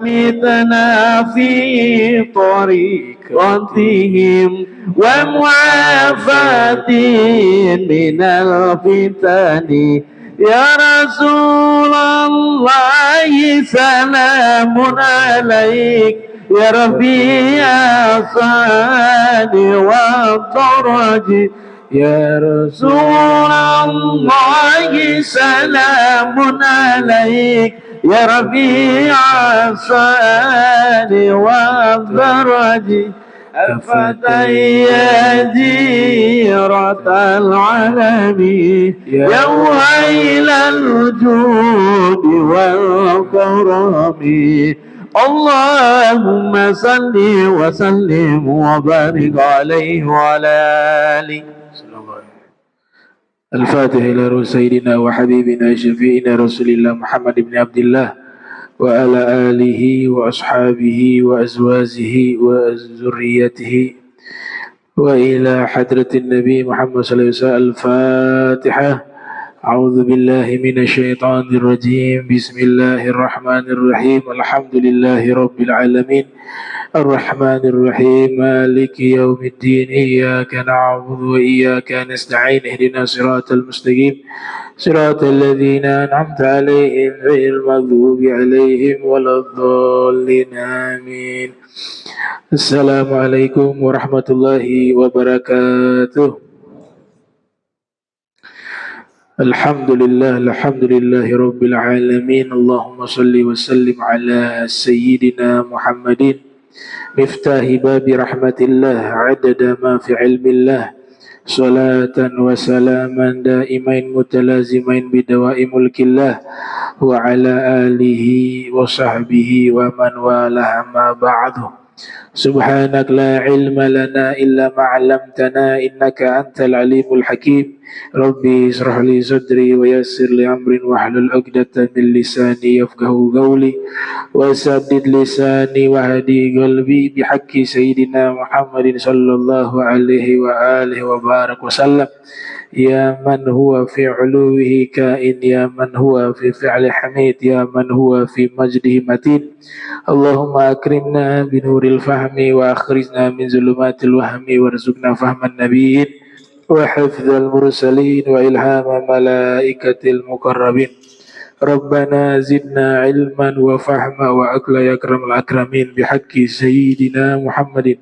متنا في طريقتهم ومعافاة من الفتن يا رسول الله سلام عليك يا رفيع الصاد والدرج يا رسول الله سلام عليك يا ربيع الصاد والدرج الفتى يا جيرة العالم يا ويل الوجود والكرم اللهم صل وسلم وبارك عليه وعلى آله الفاتح إلى روح سيدنا وحبيبنا شفيعنا رسول الله محمد بن عبد الله وعلى آله وأصحابه وأزواجه وذريته وإلى حضرة النبي محمد صلى الله عليه وسلم الفاتحة. أعوذ بالله من الشيطان الرجيم. بسم الله الرحمن الرحيم. الحمد لله رب العالمين الرحمن الرحيم مالك يوم الدين إياك نعبد وإياك نستعين اهدنا الصراط المستقيم صراط الذين أنعمت عليهم غير المغضوب عليهم ولا الضالين آمين. السلام عليكم ورحمة الله وبركاته. الحمد لله رب العالمين. اللهم صل وسلم على سيدنا محمد مفتاح باب رحمة الله عدد ما في علم الله صلاة وسلاما دائمين متلازمين بدواء ملك الله وعلى آله وصحبه ومن والاه ما بعد. سبحانك لا علم لنا إلا ما علمتنا إنك أنت العليم الحكيم. ربي اشرح لي صدري ويسر لي أمري واحلل عقدة من لساني يفقهوا قولي وسدد لساني وهدي قلبي بحق سيدنا محمد صلى الله عليه وآله وبارك وسلم. يا من هو في علوه كائن يا من هو في فعل حميد يا من هو في مجده متين. اللهم أكرمنا بنور الفهم وأخرجنا من ظلمات الوهم وارزقنا فهم النبيين وحفظ المرسلين وإلهام ملائكة المقربين. ربنا زدنا علما وفهما وأكلا يا أكرم الأكرمين بحق سيدنا محمد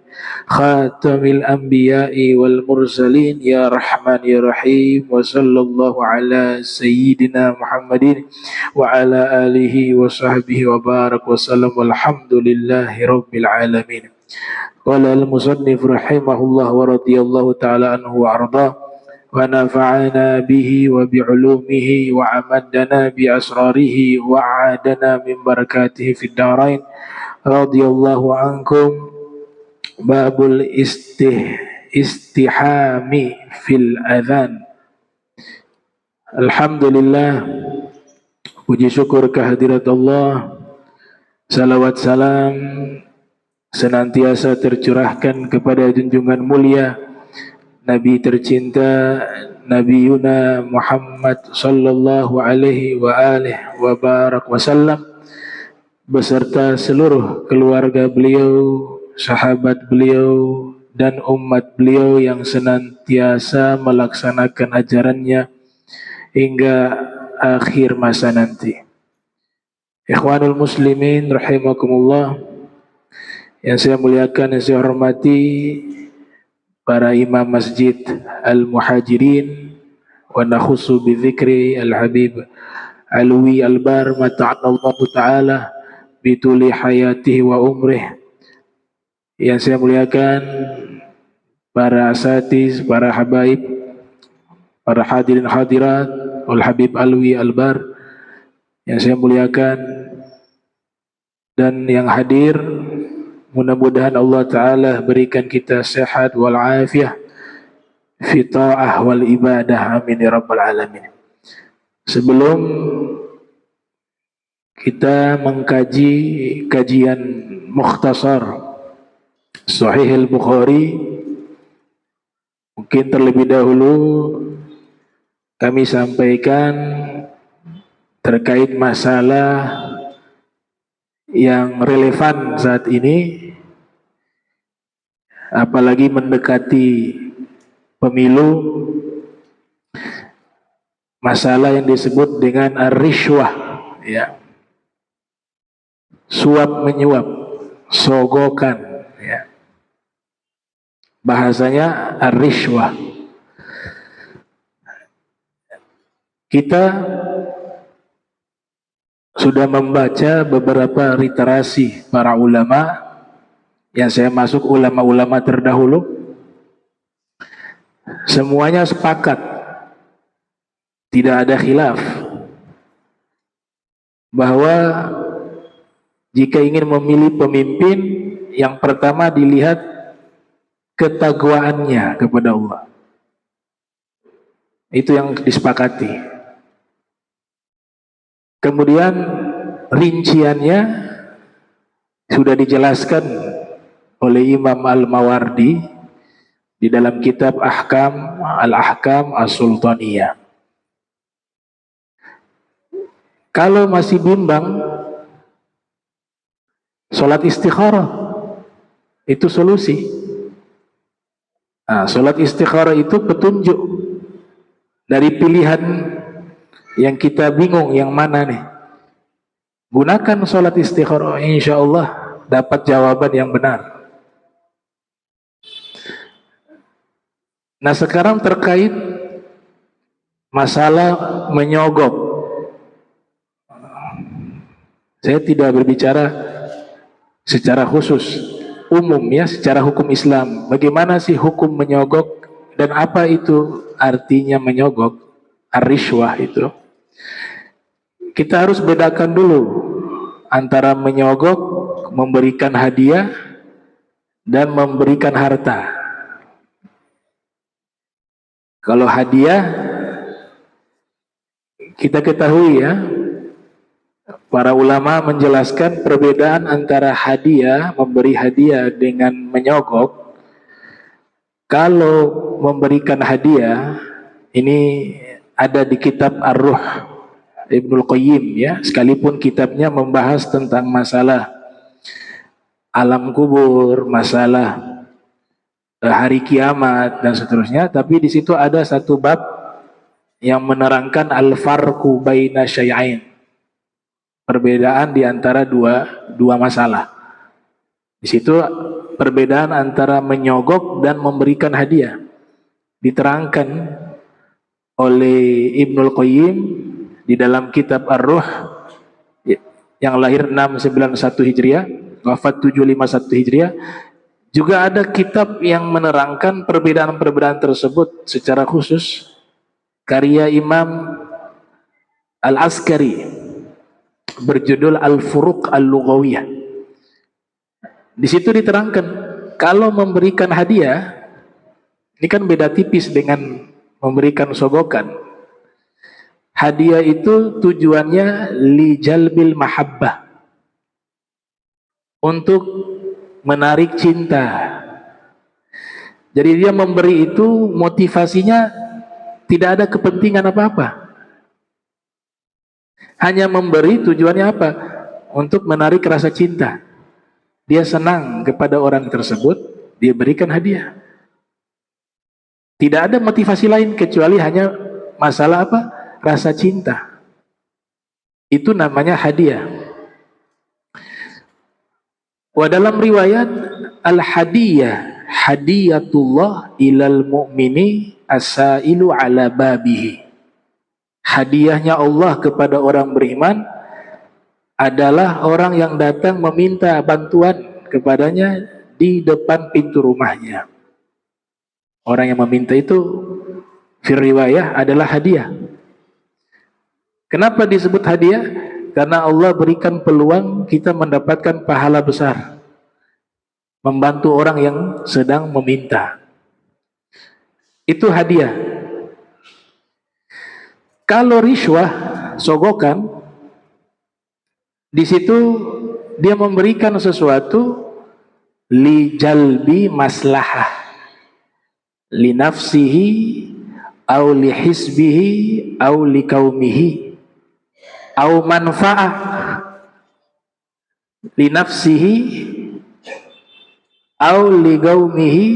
خاتم الأنبياء والمرسلين يا رحمن يا رحيم. وصلى الله على سيدنا محمد وعلى آله وصحبه وبارك وسلم والحمد لله رب العالمين. قال المصنف رحمه الله ورضي الله تعالى عنه وأرضاه ونفعنا به وبعلومه وعمدنا بأسراره وعادنا من بركاته في الدارين. رضي الله عنكم. باب الاستحام في الأذان. Alhamdulillah, puji syukur kehadirat Allah, salawat salam senantiasa tercurahkan kepada junjungan mulia Nabi tercinta Nabi Yuna Muhammad sallallahu alaihi wa alihi wa barak wasallam beserta seluruh keluarga beliau, sahabat beliau dan umat beliau yang senantiasa melaksanakan ajarannya hingga akhir masa nanti. Ikhwanul muslimin rahimakumullah, yang saya muliakan, yang saya hormati para imam masjid al-muhajirin wa nakhusu bi dzikri al-habib Alwi Albar mata'allahu ta'ala bituli hayatihi wa umrih. Yang saya muliakan para asatiz, para habaib, para hadirin hadirat wal habib Alwi Albar yang saya muliakan dan yang hadir. Mudah-mudahan Allah Ta'ala berikan kita sehat wal afiyah fi ta'ah wal ibadah. Amin ya rabbal alamin. Sebelum kita mengkaji kajian mukhtasar Sahih al-Bukhari, mungkin terlebih dahulu kami sampaikan terkait masalah yang relevan saat ini, apalagi mendekati pemilu, masalah yang disebut dengan ar-rishwah, ya, suap menyuap, sogokan, ya. Bahasanya ar-rishwah. Kita sudah membaca beberapa literasi para ulama, yang saya masuk ulama-ulama terdahulu, semuanya sepakat, tidak ada khilaf, bahwa jika ingin memilih pemimpin, yang pertama dilihat ketakwaannya kepada Allah. Itu yang disepakati. Kemudian rinciannya sudah dijelaskan oleh Imam Al-Mawardi di dalam kitab Al-Ahkam As-Sultaniyah. Kalau masih bimbang, sholat istikharah itu solusi. Nah, sholat istikharah itu petunjuk dari pilihan yang kita bingung yang mana nih. Gunakan sholat istikharah, insya Allah dapat jawaban yang benar. Nah, sekarang terkait masalah menyogok, saya tidak berbicara secara khusus, umum ya, secara hukum Islam. Bagaimana sih hukum menyogok dan apa itu artinya menyogok, ar-rishwah itu? Kita harus bedakan dulu antara menyogok, memberikan hadiah, dan memberikan harta. Kalau hadiah, kita ketahui ya, para ulama menjelaskan perbedaan antara hadiah, memberi hadiah, dengan menyogok. Kalau memberikan hadiah, ini ada di kitab Ar-Ruh Ibnul Qayyim ya, sekalipun kitabnya membahas tentang masalah alam kubur, masalah hari kiamat dan seterusnya, tapi di situ ada satu bab yang menerangkan al-farqu baina syai'ain, perbedaan di antara dua masalah. Di situ perbedaan antara menyogok dan memberikan hadiah diterangkan oleh Ibnul Qayyim di dalam kitab Ar-Ruh yang lahir 691 Hijriah, wafat 751 Hijriah. Juga ada kitab yang menerangkan perbedaan-perbedaan tersebut secara khusus, karya Imam Al-Askari berjudul Al-Furuq Al-Lughawiyah. Di situ diterangkan kalau memberikan hadiah, ini kan beda tipis dengan memberikan sogokan. Hadiah itu tujuannya li jalbil mahabbah, untuk menarik cinta. Jadi dia memberi itu motivasinya tidak ada kepentingan apa-apa. Hanya memberi tujuannya apa? Untuk menarik rasa cinta. Dia senang kepada orang tersebut, dia berikan hadiah. Tidak ada motivasi lain kecuali hanya masalah apa? Rasa cinta. Itu namanya hadiah. Wa dalam riwayat al-hadiyah, hadiyatullah ilal mu'mini asailu ala babihi. Hadiahnya Allah kepada orang beriman adalah orang yang datang meminta bantuan kepadanya di depan pintu rumahnya. Orang yang meminta itu firriwayah adalah hadiah. Kenapa disebut hadiah? Karena Allah berikan peluang kita mendapatkan pahala besar, membantu orang yang sedang meminta. Itu hadiah. Kalau rishwah, sogokan, di situ dia memberikan sesuatu li jalbi maslahah, li nafsihi, au li hisbihi, au li kaumihi, au manfaah. li nafsihi au li gaumihi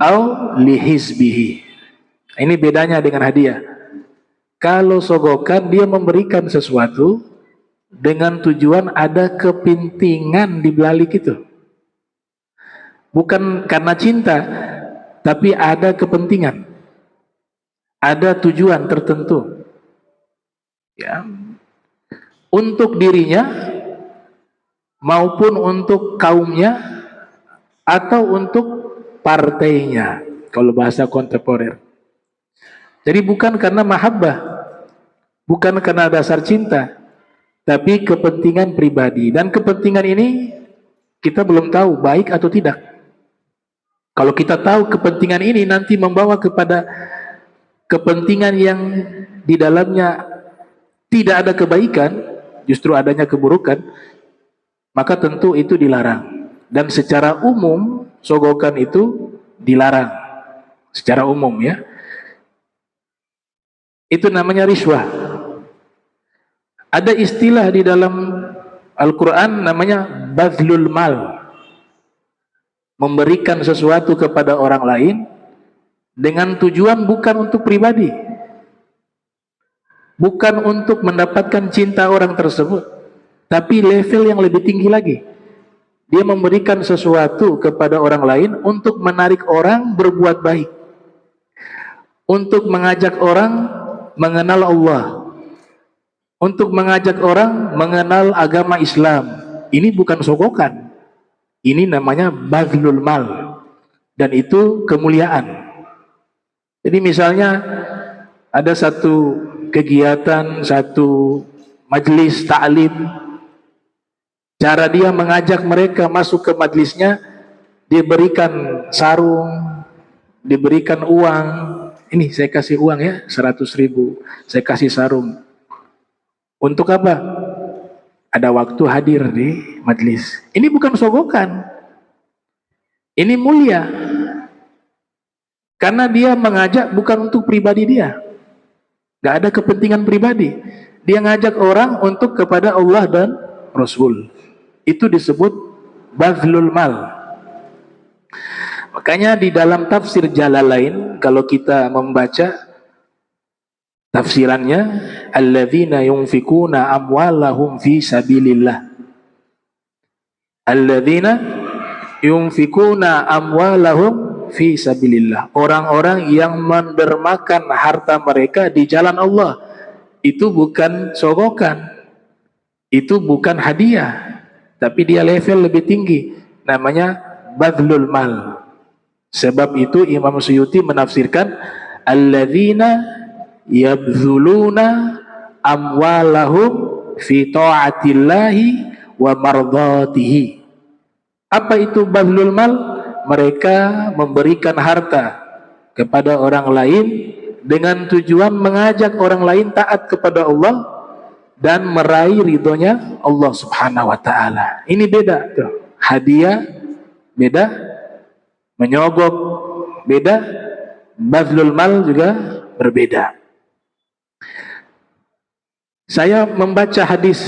au li hizbihi. Ini bedanya dengan hadiah. Kalau sogokan dia memberikan sesuatu dengan tujuan ada kepentingan di balik itu. Bukan karena cinta, tapi ada kepentingan. Ada tujuan tertentu. Ya. Untuk dirinya maupun untuk kaumnya atau untuk partainya kalau bahasa kontemporer. Jadi bukan karena mahabbah, bukan karena dasar cinta, tapi kepentingan pribadi. Dan kepentingan ini kita belum tahu baik atau tidak. Kalau kita tahu kepentingan ini nanti membawa kepada kepentingan yang di dalamnya tidak ada kebaikan, justru adanya keburukan, maka tentu itu dilarang. Dan secara umum sogokan itu dilarang secara umum, ya. Itu namanya riswah. Ada istilah di dalam Al-Quran namanya badlul mal, memberikan sesuatu kepada orang lain dengan tujuan bukan untuk pribadi, bukan untuk mendapatkan cinta orang tersebut, tapi level yang lebih tinggi lagi. Dia memberikan sesuatu kepada orang lain untuk menarik orang berbuat baik, untuk mengajak orang mengenal Allah, untuk mengajak orang mengenal agama Islam. Ini bukan sogokan, ini namanya badlul mal, dan itu kemuliaan. Jadi misalnya ada satu kegiatan, satu majelis ta'lim, cara dia mengajak mereka masuk ke majelisnya, dia berikan sarung, diberikan uang. Ini saya kasih uang ya, 100.000, saya kasih sarung. Untuk apa? Ada waktu hadir di majelis. Ini bukan sogokan, ini mulia, karena dia mengajak bukan untuk pribadi dia, gak ada kepentingan pribadi. Dia ngajak orang untuk kepada Allah dan Rasul. Itu disebut badlul mal. Makanya di dalam tafsir Jalalain, kalau kita membaca tafsirannya, alladzina yunfikuna amwalahum fi sabilillah, alladzina yunfikuna amwalahum fi sabilillah, orang-orang yang mendermakan harta mereka di jalan Allah. Itu bukan sogokan, itu bukan hadiah, tapi dia level lebih tinggi, namanya badlul mal. Sebab itu Imam Suyuti menafsirkan alladzina yabdzuluna amwalahum fi ta'atillahi wa mardatihi. Apa itu badlul mal? Mereka memberikan harta kepada orang lain dengan tujuan mengajak orang lain taat kepada Allah dan meraih ridhonya Allah Subhanahu wa taala. Ini beda tuh. Hadiah beda, menyogok beda, badlul mal juga berbeda. Saya membaca hadis.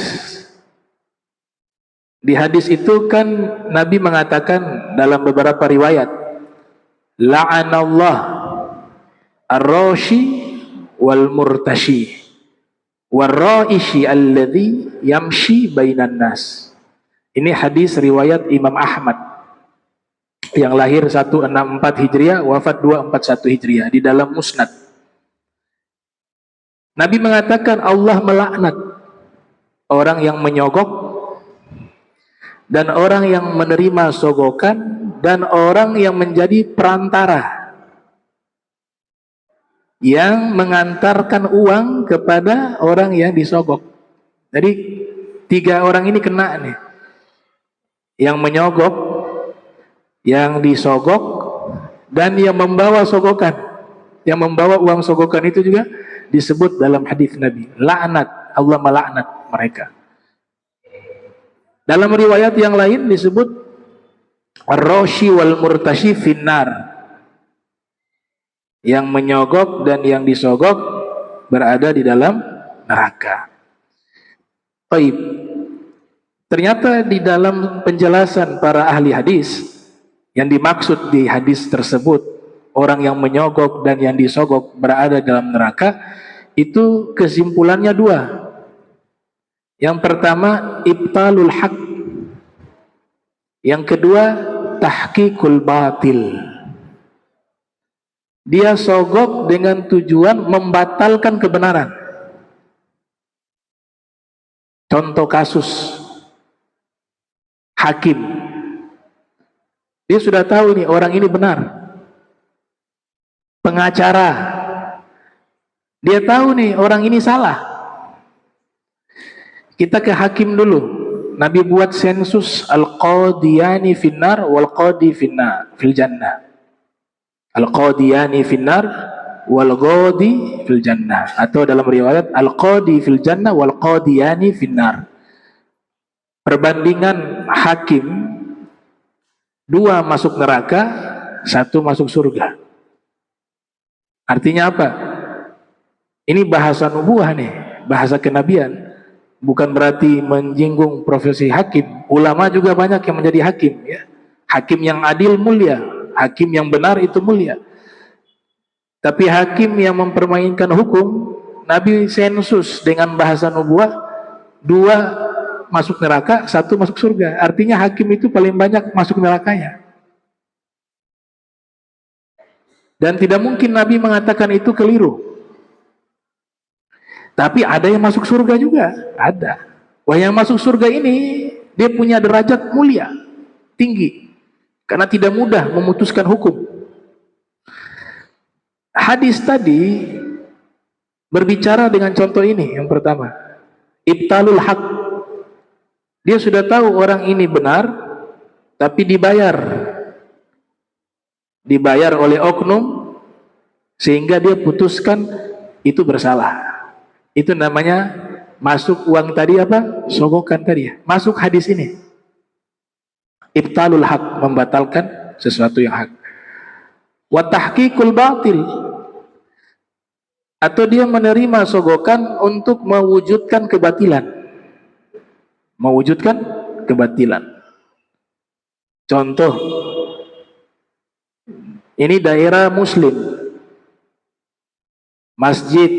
Di hadis itu kan Nabi mengatakan dalam beberapa riwayat, la'anallah ar-rashi wal murtashi war-ra'ishi alladhi yamshi bainan nas. Ini hadis riwayat Imam Ahmad yang lahir 164 Hijriah, wafat 241 Hijriah, di dalam Musnad. Nabi mengatakan Allah melaknat orang yang menyogok dan orang yang menerima sogokan dan orang yang menjadi perantara, yang mengantarkan uang kepada orang yang disogok. Jadi 3 orang ini kena nih, yang menyogok, yang disogok, dan yang membawa sogokan. Yang membawa uang sogokan itu juga disebut dalam hadis Nabi, laknat, Allah melaknat mereka. Dalam riwayat yang lain disebut ar-rashi wal murtashi finnar, yang menyogok dan yang disogok berada di dalam neraka. Baik. Ternyata di dalam penjelasan para ahli hadis, yang dimaksud di hadis tersebut, orang yang menyogok dan yang disogok berada dalam neraka, itu kesimpulannya dua. Yang pertama, ibtalul haq. Yang kedua, tahqiqul batil. Dia sogok dengan tujuan membatalkan kebenaran. Contoh kasus, hakim. Dia sudah tahu nih orang ini benar. Pengacara, dia tahu nih orang ini salah. Kita ke hakim dulu. Nabi buat sensus al-qadiyani finnar wal qadi finnar fil jannah. Al-qadiyani finnar wal qadi fil jannah, atau dalam riwayat al-qadi fil jannah wal qadiyani finnar. Perbandingan hakim, dua masuk neraka, satu masuk surga. Artinya apa? Ini bahasa nubuah nih, bahasa kenabian. Bukan berarti menjinggung profesi hakim. Ulama juga banyak yang menjadi hakim, ya. Hakim yang adil mulia, hakim yang benar itu mulia. Tapi hakim yang mempermainkan hukum, Nabi sensus dengan bahasa nubuah, dua masuk neraka, satu masuk surga. Artinya hakim itu paling banyak masuk nerakanya. Dan tidak mungkin Nabi mengatakan itu keliru. Tapi ada yang masuk surga juga, ada. Wah, yang masuk surga ini dia punya derajat mulia, tinggi, karena tidak mudah memutuskan hukum. Hadis tadi berbicara dengan contoh ini. Yang pertama, ibtalul haq. Dia sudah tahu orang ini benar, tapi dibayar oleh oknum sehingga dia putuskan itu bersalah. Itu namanya masuk uang tadi apa? Sogokan tadi ya. Masuk hadis ini. Ibtalul haq, membatalkan sesuatu yang hak. Wa tahqiqul batil, atau dia menerima sogokan untuk mewujudkan kebatilan. Mewujudkan kebatilan. Contoh, ini daerah muslim, masjid,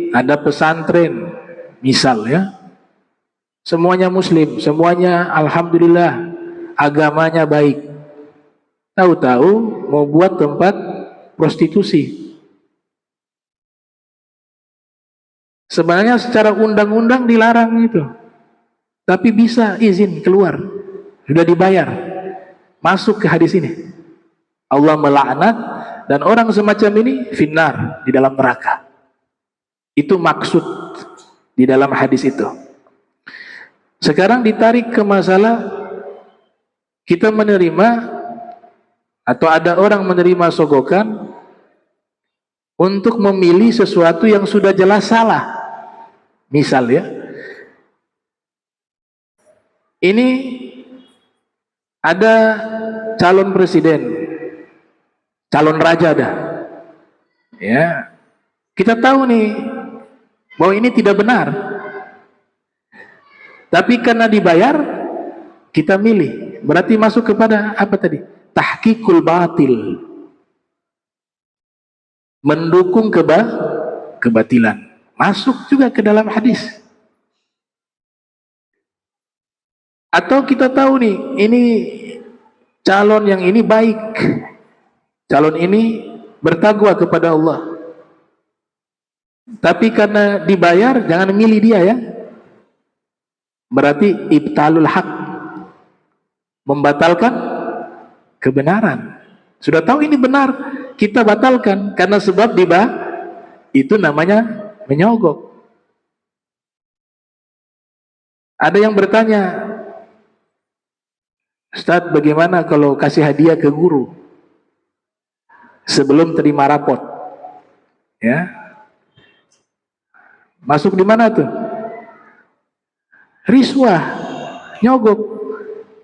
ada pesantren, misal ya, semuanya muslim, semuanya alhamdulillah agamanya baik. Tahu-tahu mau buat tempat prostitusi. Sebenarnya secara undang-undang dilarang itu, tapi bisa izin keluar, sudah dibayar, masuk ke hadis ini. Allah melaknat, dan orang semacam ini finnar, di dalam neraka. Itu maksud di dalam hadis itu. Sekarang ditarik ke masalah kita menerima, atau ada orang menerima sogokan untuk memilih sesuatu yang sudah jelas salah. Misal ya, ini ada calon presiden, calon raja dah, ya. Kita tahu nih bahwa ini tidak benar, tapi karena dibayar kita milih. Berarti masuk kepada apa tadi? Tahqiqul batil, mendukung kebatilan. Masuk juga ke dalam hadis. Atau kita tahu nih, ini calon yang ini baik, calon ini bertakwa kepada Allah, tapi karena dibayar, jangan milih dia ya. Berarti ibtalul haq, membatalkan kebenaran. Sudah tahu ini benar, kita batalkan karena sebab itu namanya menyogok. Ada yang bertanya, Ustaz, bagaimana kalau kasih hadiah ke guru sebelum terima rapot? Ya, masuk di mana tuh? Riswah, nyogok.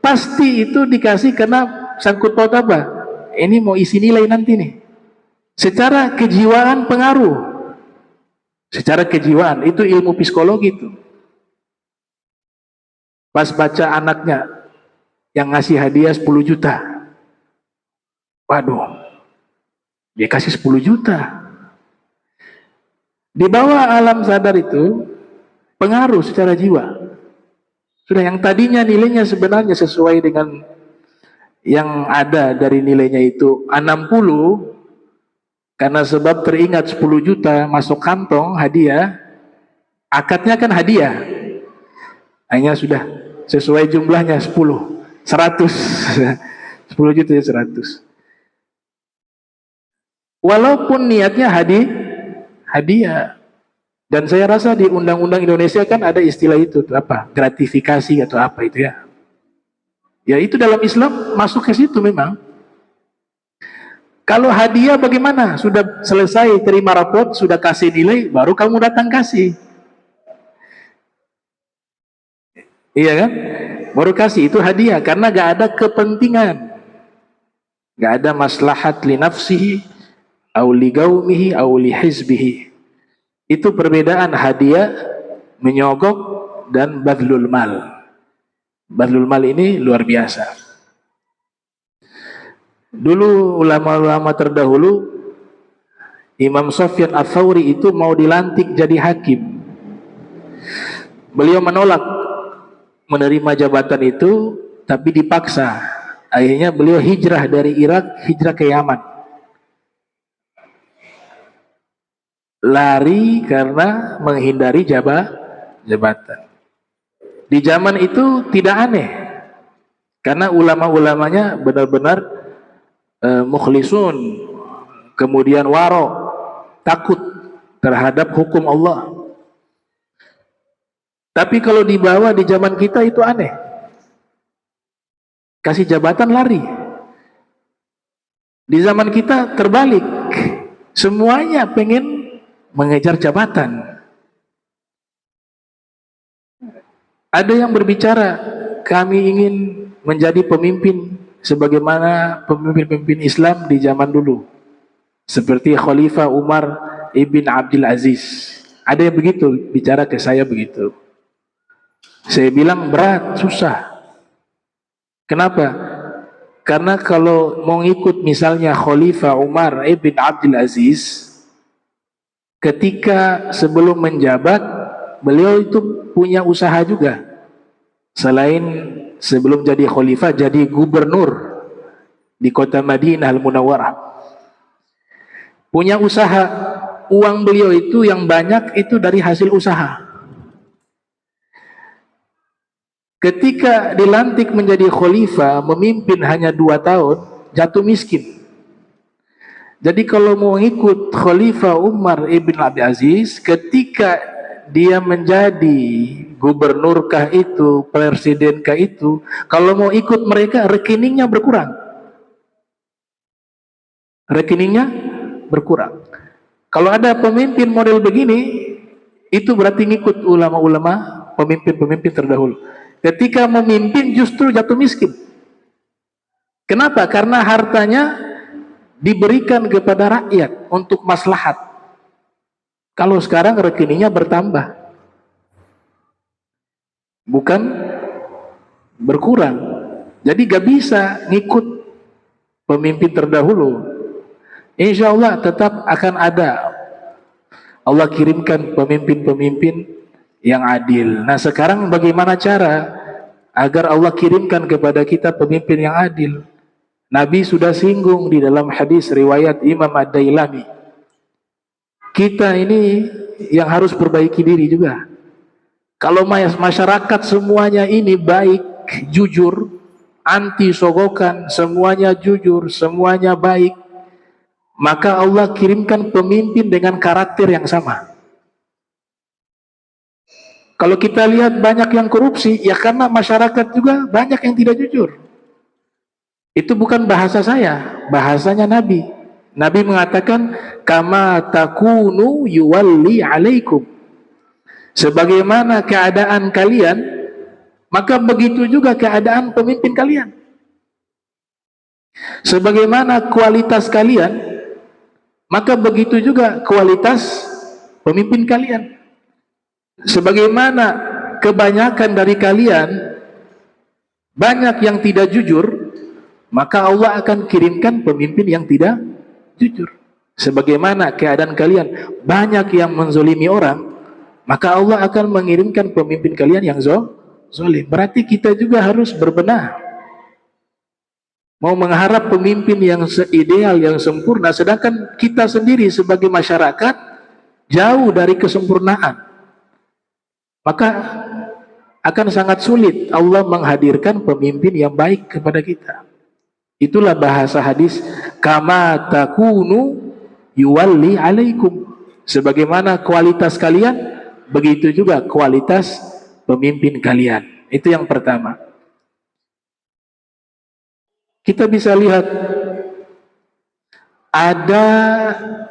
Pasti itu dikasih karena sangkut paut apa? Ini mau isi nilai nanti nih. Secara kejiwaan pengaruh. Secara kejiwaan, itu ilmu psikologi itu. Pas baca anaknya yang ngasih hadiah 10 juta. Waduh, dia kasih 10 juta. Di bawah alam sadar itu pengaruh secara jiwa. Sudah yang tadinya nilainya sebenarnya sesuai dengan yang ada dari nilainya itu 60, karena sebab teringat 10 juta masuk kantong hadiah, akadnya kan hadiah, hanya sudah sesuai jumlahnya 10, 100 10 juta ya 100, walaupun niatnya hadiah. Dan saya rasa di undang-undang Indonesia kan ada istilah itu, apa, gratifikasi atau apa itu ya. Ya itu dalam Islam masuk ke situ memang. Kalau hadiah bagaimana? Sudah selesai terima rapot, sudah kasih nilai, baru kamu datang kasih. Iya kan? Baru kasih, itu hadiah. Karena gak ada kepentingan. Gak ada maslahat li nafsihi, au li gaumihi, au li hizbihi. Itu perbedaan hadiah, menyogok, dan badlul mal. Badlul mal ini luar biasa. Dulu ulama-ulama terdahulu, Imam Sufyan Ats-Tsauri itu mau dilantik jadi hakim. Beliau menolak menerima jabatan itu, tapi dipaksa. Akhirnya beliau hijrah dari Irak, hijrah ke Yaman. Lari karena menghindari jabatan. Di zaman itu tidak aneh, karena ulama-ulamanya benar-benar mukhlisun, kemudian waro, takut terhadap hukum Allah. Tapi kalau dibawa di zaman kita itu aneh. Kasih jabatan lari. Di zaman kita terbalik. Semuanya pengen mengejar jabatan. Ada yang berbicara, kami ingin menjadi pemimpin sebagaimana pemimpin-pemimpin Islam di zaman dulu, seperti Khalifah Umar ibn Abdul Aziz. Ada yang begitu bicara ke saya begitu. Saya bilang berat, susah. Kenapa? Karena kalau mau ikut misalnya Khalifah Umar ibn Abdul Aziz, ketika sebelum menjabat, beliau itu punya usaha juga. Selain sebelum jadi khalifah, jadi gubernur di kota Madinah Al-Munawwarah. Punya usaha, uang beliau itu yang banyak itu dari hasil usaha. Ketika dilantik menjadi khalifah, memimpin hanya 2 tahun, jatuh miskin. Jadi kalau mau ikut Khalifah Umar ibn Abdul Aziz, ketika dia menjadi gubernurkah itu, presidenkah itu, kalau mau ikut mereka, rekeningnya berkurang. Rekeningnya berkurang. Kalau ada pemimpin model begini, itu berarti ngikut ulama-ulama, pemimpin-pemimpin terdahulu. Ketika memimpin justru jatuh miskin. Kenapa? Karena hartanya diberikan kepada rakyat untuk maslahat. Kalau sekarang rekeningnya bertambah, bukan berkurang. Jadi gak bisa ngikut pemimpin terdahulu. Insya Allah tetap akan ada. Allah kirimkan pemimpin-pemimpin yang adil. Nah sekarang bagaimana cara agar Allah kirimkan kepada kita pemimpin yang adil? Nabi sudah singgung di dalam hadis riwayat Imam Ad-Dailami. Kita ini yang harus perbaiki diri juga. Kalau masyarakat semuanya ini baik, jujur, anti sogokan, semuanya jujur, semuanya baik, maka Allah kirimkan pemimpin dengan karakter yang sama. Kalau kita lihat banyak yang korupsi, ya karena masyarakat juga banyak yang tidak jujur. Itu bukan bahasa saya, bahasanya Nabi. Nabi mengatakan, kama takunu yuwalli alaikum. Sebagaimana keadaan kalian, maka begitu juga keadaan pemimpin kalian. Sebagaimana kualitas kalian, maka begitu juga kualitas pemimpin kalian. Sebagaimana kebanyakan dari kalian banyak yang tidak jujur, maka Allah akan kirimkan pemimpin yang tidak jujur. Sebagaimana keadaan kalian banyak yang menzolimi orang, maka Allah akan mengirimkan pemimpin kalian yang zolim. Berarti kita juga harus berbenah. Mau mengharap pemimpin yang ideal, yang sempurna, sedangkan kita sendiri sebagai masyarakat jauh dari kesempurnaan, maka akan sangat sulit Allah menghadirkan pemimpin yang baik kepada kita. Itulah bahasa hadis, kama takunu yuwalli alaikum. Sebagaimana kualitas kalian, begitu juga kualitas pemimpin kalian. Itu yang pertama. Kita bisa lihat ada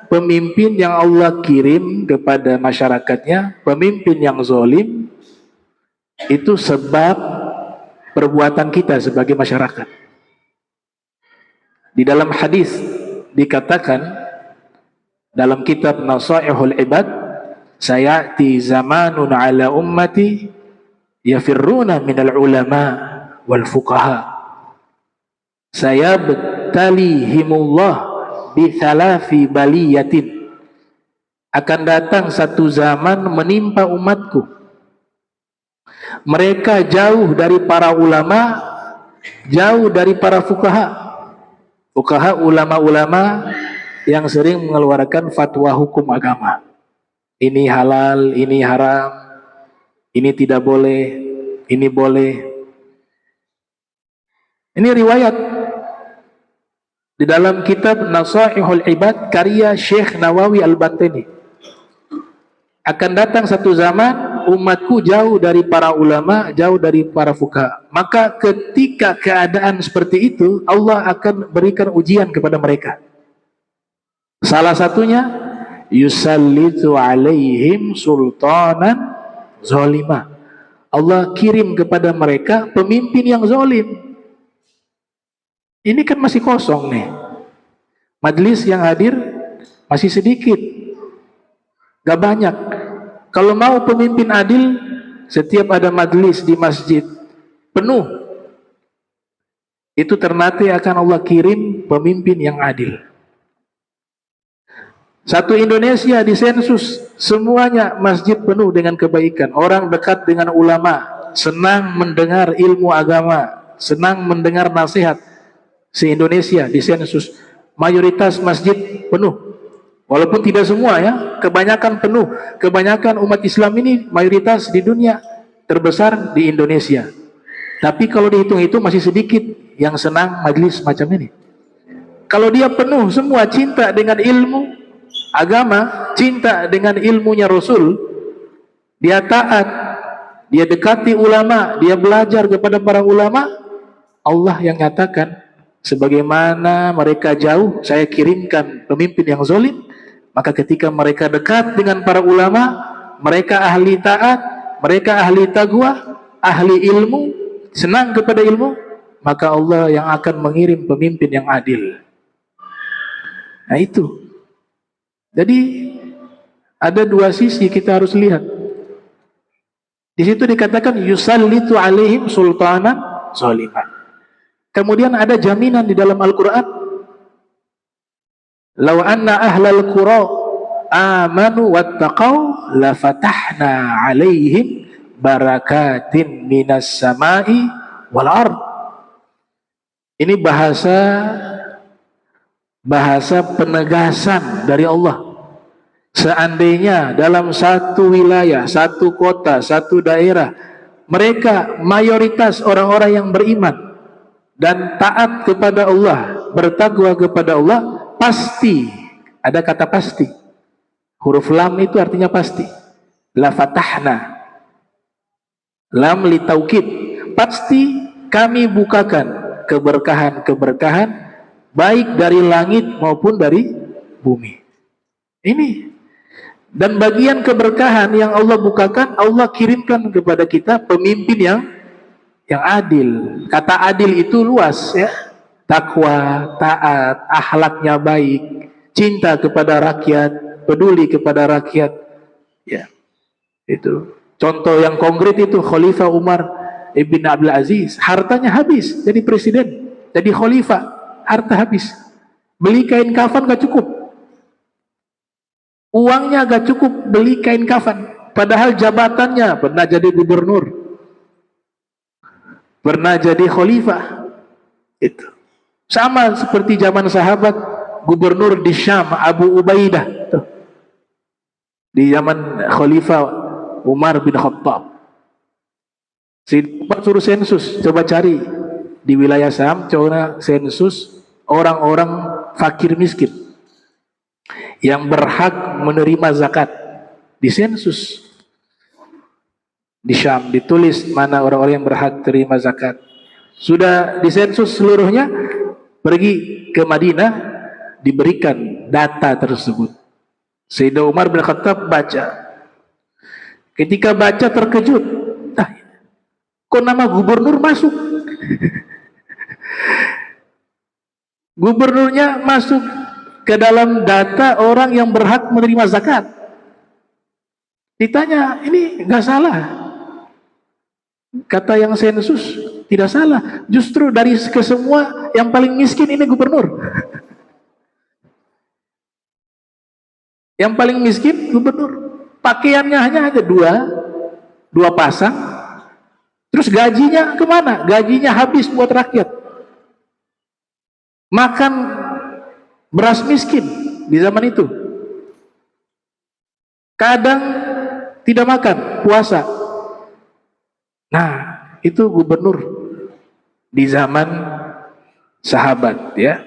pemimpin yang Allah kirim kepada masyarakatnya, pemimpin yang zalim, itu sebab perbuatan kita sebagai masyarakat. Di dalam hadis dikatakan dalam kitab Nasaihul Ibad, sayati zamanun ala ummati yafirruna minal ulama wal fuqaha, saya betalihimullah bi thalathi baliyatin. Akan datang satu zaman menimpa umatku, mereka jauh dari para ulama, jauh dari para fuqaha. Fuqaha, ulama-ulama yang sering mengeluarkan fatwa hukum agama. Ini halal, ini haram, ini tidak boleh, ini boleh. Ini riwayat di dalam kitab Nasaihul Ibad karya Syekh Nawawi Al-Bantani. Akan datang satu zaman umatku jauh dari para ulama, jauh dari para fuqaha. Maka ketika keadaan seperti itu, Allah akan berikan ujian kepada mereka. Salah satunya, yusallitu alaihim sultanan zalima. Allah kirim kepada mereka pemimpin yang zalim. Ini kan masih kosong nih. Majelis yang hadir masih sedikit, gak banyak. Kalau mau pemimpin adil, setiap ada majelis di masjid penuh, itu ternate akan Allah kirim pemimpin yang adil. Satu Indonesia di sensus, semuanya masjid penuh dengan kebaikan, orang dekat dengan ulama, senang mendengar ilmu agama, senang mendengar nasihat. Se-Indonesia di sensus, mayoritas masjid penuh. Walaupun tidak semua ya, kebanyakan penuh. Kebanyakan umat Islam ini mayoritas di dunia, terbesar di Indonesia. Tapi kalau dihitung itu masih sedikit yang senang majelis macam ini. Kalau dia penuh semua cinta dengan ilmu agama, cinta dengan ilmunya Rasul, dia taat, dia dekati ulama, dia belajar kepada para ulama, Allah yang nyatakan, sebagaimana mereka jauh, saya kirimkan pemimpin yang zalim. Maka ketika mereka dekat dengan para ulama, mereka ahli taat, mereka ahli taqwa, ahli ilmu, senang kepada ilmu, maka Allah yang akan mengirim pemimpin yang adil. Nah itu. Jadi ada dua sisi kita harus lihat. Di situ dikatakan yusallitu alaihim sultanan zaliman. Kemudian ada jaminan di dalam Al-Quran. Law anna ahlal qura amanu wattaqau la fatahna alaihim barakatin minas samai wal ard. Ini bahasa penegasan dari Allah. Seandainya dalam satu wilayah, satu kota, satu daerah, mereka mayoritas orang-orang yang beriman dan taat kepada Allah, bertakwa kepada Allah, pasti, ada kata pasti. Huruf lam itu artinya pasti. La fatahna. Lam li taukid. Pasti kami bukakan keberkahan-keberkahan baik dari langit maupun dari bumi. Ini. Dan bagian keberkahan yang Allah bukakan, Allah kirimkan kepada kita pemimpin yang adil. Kata adil itu luas ya. Takwa, taat, akhlaknya baik, cinta kepada rakyat, peduli kepada rakyat. Ya. Itu. Contoh yang konkret itu Khalifah Umar ibn Abdul Aziz, hartanya habis jadi presiden, jadi khalifah, harta habis. Beli kain kafan gak cukup, uangnya gak cukup beli kain kafan, padahal jabatannya pernah jadi gubernur, pernah jadi khalifah. Itu sama seperti zaman sahabat, gubernur di Syam Abu Ubaidah tuh, di zaman khalifah Umar bin Khattab. Si Umar suruh sensus, coba cari di wilayah Syam, coba sensus orang-orang fakir miskin yang berhak menerima zakat. Di sensus di Syam ditulis mana orang-orang yang berhak terima zakat. Sudah disensus seluruhnya, pergi ke Madinah, diberikan data tersebut. Sayyidina Umar bin Khattab baca. Ketika baca terkejut, kok nama gubernur masuk? Gubernurnya masuk ke dalam data orang yang berhak menerima zakat. Ditanya, ini nggak salah. Kata yang sensus, tidak salah. Justru dari kesemua yang paling miskin ini gubernur. Yang paling miskin gubernur. Pakaiannya hanya ada dua pasang. Terus gajinya kemana? Gajinya habis buat rakyat. Makan beras miskin di zaman itu. Kadang tidak makan, puasa. Nah, itu gubernur di zaman sahabat, ya.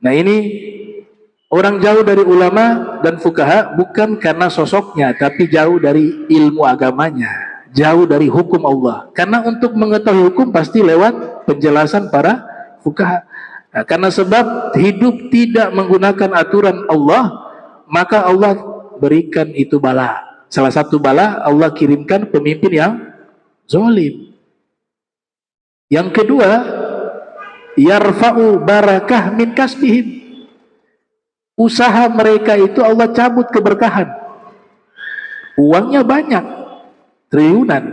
Nah, ini orang jauh dari ulama dan fuqaha bukan karena sosoknya, tapi jauh dari ilmu agamanya, jauh dari hukum Allah. Karena untuk mengetahui hukum pasti lewat penjelasan para fuqaha. Nah, karena sebab hidup tidak menggunakan aturan Allah, maka Allah berikan itu bala. Salah satu bala, Allah kirimkan pemimpin yang zalim. Yang kedua, yarfa'u barakah min kasbihim. Usaha mereka itu Allah cabut keberkahan. Uangnya banyak, triliunan,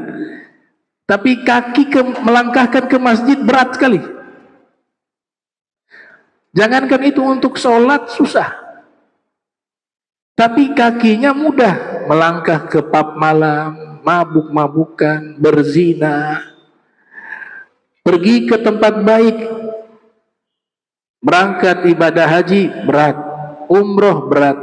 tapi kaki melangkahkan ke masjid berat sekali. Jangankan itu, untuk sholat susah, tapi kakinya mudah melangkah ke pub malam, mabuk-mabukan, berzina, pergi ke tempat baik, berangkat ibadah haji berat, umroh berat,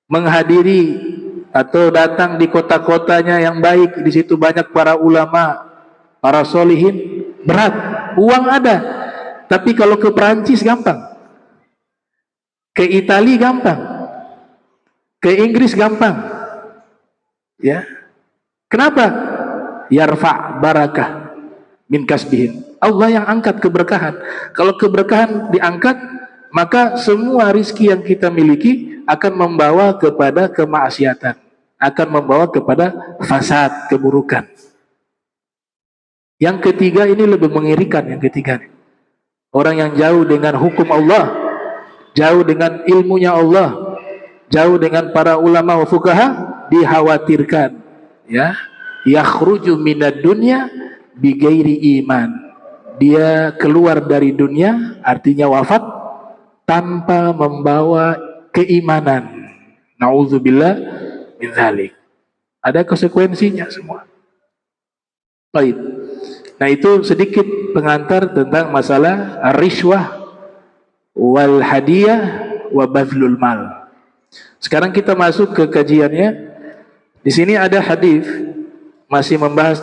menghadiri atau datang di kota-kotanya yang baik, di situ banyak para ulama, para solihin, berat. Uang ada, tapi kalau ke Perancis gampang, ke Italia gampang, ke Inggris gampang, ya. Kenapa? Yarfa' barakah min kasbihim. Allah yang angkat keberkahan. Kalau keberkahan diangkat, maka semua rizki yang kita miliki akan membawa kepada kemaksiatan, akan membawa kepada fasad, keburukan. Yang ketiga ini lebih mengerikan. Yang ketiga, orang yang jauh dengan hukum Allah, jauh dengan ilmunya Allah, jauh dengan para ulama wa fuqaha, dikhawatirkan, ya, yakhruju minad dunya bighairi iman. Dia keluar dari dunia, artinya wafat, tanpa membawa keimanan. Nauzubillah min dzalik. Ada konsekuensinya semua. Baik. Nah, itu sedikit pengantar tentang masalah rishwah wal hadiyah wa badlul mal. Sekarang kita masuk ke kajiannya. Di sini ada hadis masih membahas